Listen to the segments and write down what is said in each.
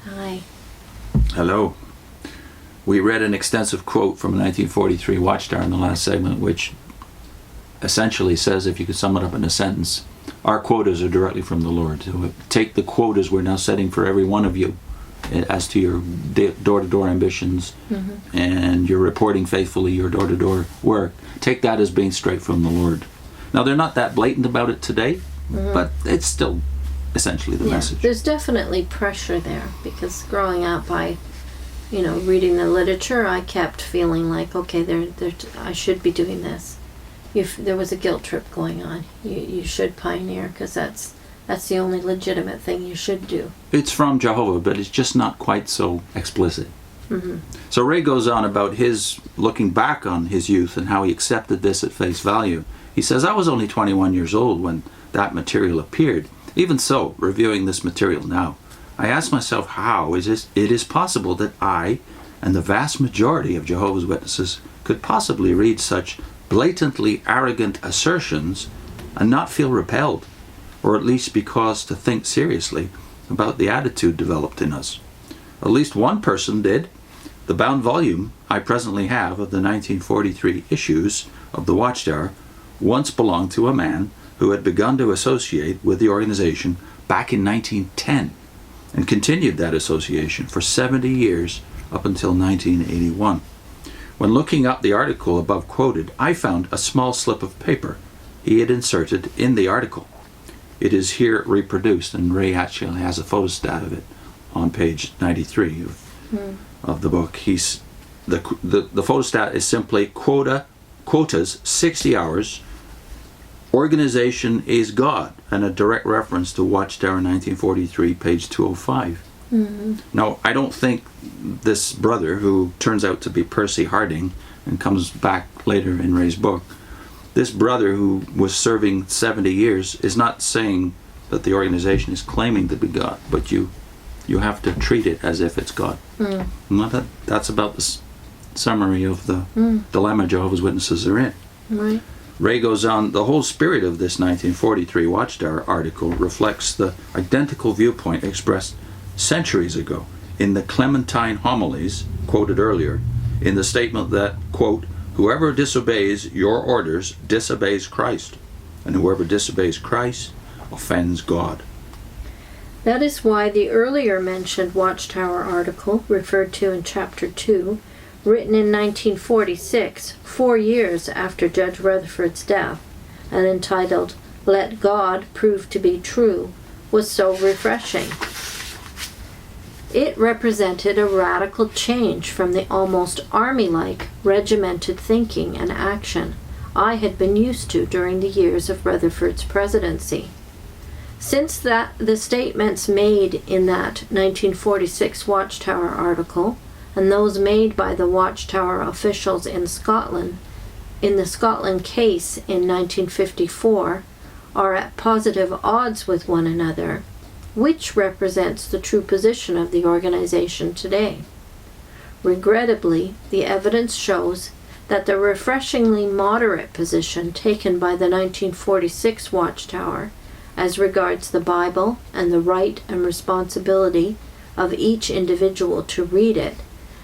Hi. Hello. We read an extensive quote from a 1943 Watchtower in the last segment, which essentially says, if you could sum it up in a sentence, our quotas are directly from the Lord. So take the quotas we're now setting for every one of you as to your door-to-door ambitions, and you're reporting faithfully your door-to-door work. Take that as being straight from the Lord. Now, they're not that blatant about it today, but it's still essentially the message. There's definitely pressure there, because growing up, reading the literature, I kept feeling like, okay, I should be doing this. There was a guilt trip going on. You should pioneer, because that's the only legitimate thing you should do. It's from Jehovah, but it's just not quite so explicit. So Ray goes on about his looking back on his youth and how he accepted this at face value. He says, I was only 21 years old when that material appeared. Even so, reviewing this material now, I ask myself how it is possible that I and the vast majority of Jehovah's Witnesses could possibly read such blatantly arrogant assertions and not feel repelled, or at least be caused to think seriously about the attitude developed in us. At least one person did. The bound volume I presently have of the 1943 issues of the Watchtower once belonged to a man who had begun to associate with the organization back in 1910 and continued that association for 70 years up until 1981. When looking up the article above quoted, I found a small slip of paper he had inserted in the article. It is here reproduced, and Ray actually has a photostat of it on page 93 of the book. The photostat is simply quotas 60 hours, organization is God, and a direct reference to Watchtower 1943, page 205. Now, I don't think this brother, who turns out to be Percy Harding and comes back later in Ray's book, this brother who was serving 70 years is not saying that the organization is claiming to be God, but you have to treat it as if it's God. That's about the summary of the dilemma Jehovah's Witnesses are in. Right. Ray goes on, the whole spirit of this 1943 Watchtower article reflects the identical viewpoint expressed centuries ago in the Clementine homilies quoted earlier, in the statement that, quote, whoever disobeys your orders disobeys Christ, and whoever disobeys Christ offends God. That is why the earlier mentioned Watchtower article, referred to in Chapter 2, written in 1946, 4 years after Judge Rutherford's death, and entitled, Let God Prove to be True, was so refreshing. It represented a radical change from the almost army-like, regimented thinking and action I had been used to during the years of Rutherford's presidency. Since the statements made in that 1946 Watchtower article, and those made by the Watchtower officials in Scotland, in the Scotland case in 1954, are at positive odds with one another, which represents the true position of the organization today? Regrettably, the evidence shows that the refreshingly moderate position taken by the 1946 Watchtower as regards the Bible and the right and responsibility of each individual to read it,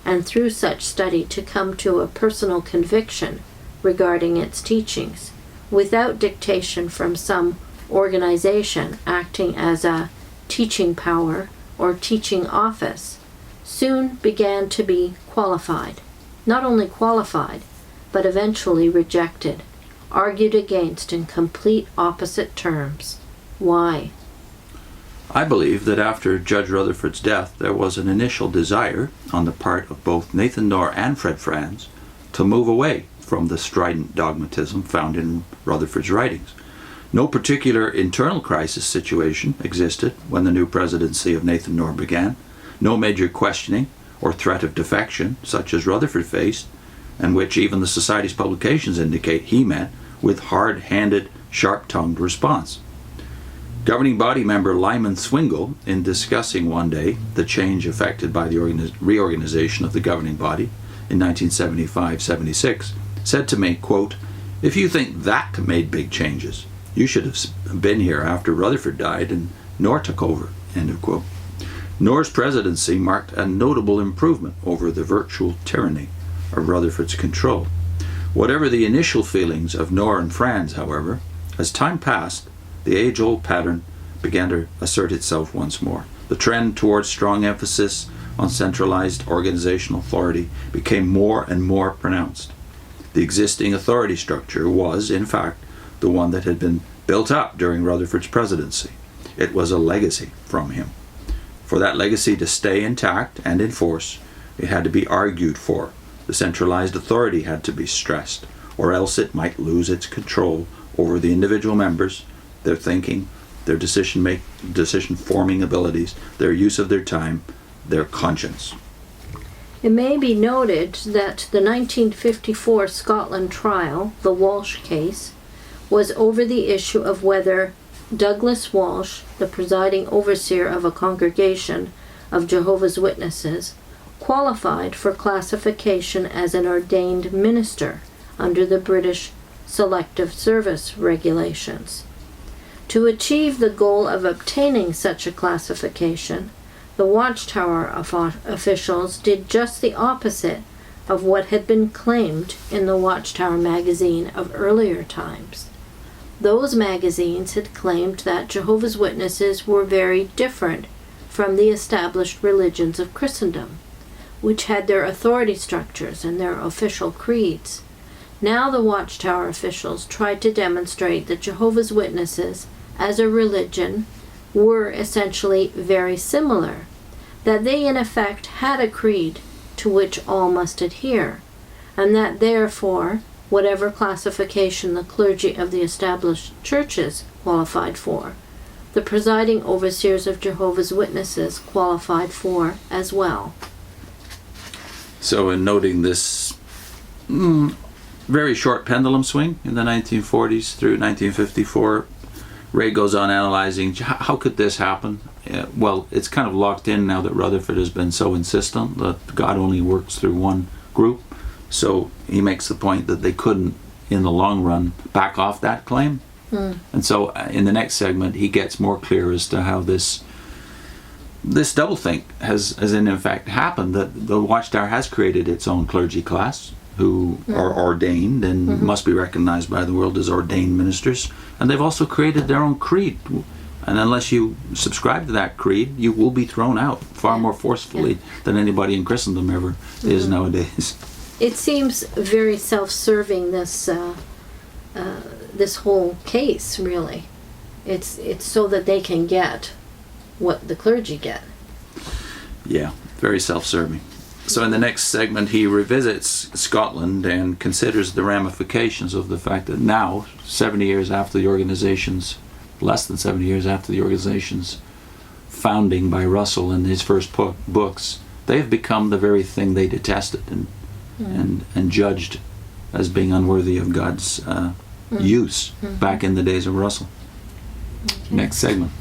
and through such study to come to a personal conviction regarding its teachings, without dictation from some organization acting as a teaching power or teaching office, soon began to be qualified. Not only qualified, but eventually rejected, argued against in complete opposite terms. Why? I believe that after Judge Rutherford's death, there was an initial desire on the part of both Nathan Knorr and Fred Franz to move away from the strident dogmatism found in Rutherford's writings. No particular internal crisis situation existed when the new presidency of Nathan Knorr began. No major questioning or threat of defection, such as Rutherford faced, and which even the Society's publications indicate he met with hard-handed, sharp-tongued response. Governing body member Lyman Swingle, in discussing one day the change effected by the reorganization of the governing body in 1975-76, said to me, quote, if you think that made big changes, you should have been here after Rutherford died and Knorr took over, end of quote. Knorr's presidency marked a notable improvement over the virtual tyranny of Rutherford's control. Whatever the initial feelings of Knorr and Franz, however, as time passed, the age-old pattern began to assert itself once more. The trend towards strong emphasis on centralized organizational authority became more and more pronounced. The existing authority structure was, in fact, the one that had been built up during Rutherford's presidency. It was a legacy from him. For that legacy to stay intact and in force, it had to be argued for. The centralized authority had to be stressed, or else it might lose its control over the individual members, their thinking, their decision-forming abilities, their use of their time, their conscience. It may be noted that the 1954 Scotland trial, the Walsh case, was over the issue of whether Douglas Walsh, the presiding overseer of a congregation of Jehovah's Witnesses, qualified for classification as an ordained minister under the British Selective Service regulations. To achieve the goal of obtaining such a classification, the Watchtower officials did just the opposite of what had been claimed in the Watchtower magazine of earlier times. Those magazines had claimed that Jehovah's Witnesses were very different from the established religions of Christendom, which had their authority structures and their official creeds. Now the Watchtower officials tried to demonstrate that Jehovah's Witnesses, as a religion, were essentially very similar, that they in effect had a creed to which all must adhere, and that therefore whatever classification the clergy of the established churches qualified for, the presiding overseers of Jehovah's Witnesses qualified for as well. So in noting this very short pendulum swing in the 1940s through 1954, Ray goes on analyzing how could this happen. Well, it's kind of locked in now that Rutherford has been so insistent that God only works through one group. So he makes the point that they couldn't, in the long run, back off that claim. And so in the next segment, he gets more clear as to how this doublethink has in fact happened, that the Watchtower has created its own clergy class who are ordained and must be recognized by the world as ordained ministers. And they've also created their own creed. And unless you subscribe to that creed, you will be thrown out far more forcefully than anybody in Christendom ever is nowadays. It seems very self-serving, this this whole case, really. It's so that they can get what the clergy get. Yeah, very self-serving. So in the next segment, he revisits Scotland and considers the ramifications of the fact that now, 70 years after the organization's, less than 70 years after the organization's founding by Russell in his first books, they have become the very thing they detested and judged as being unworthy of God's use back in the days of Russell. Okay. Next segment.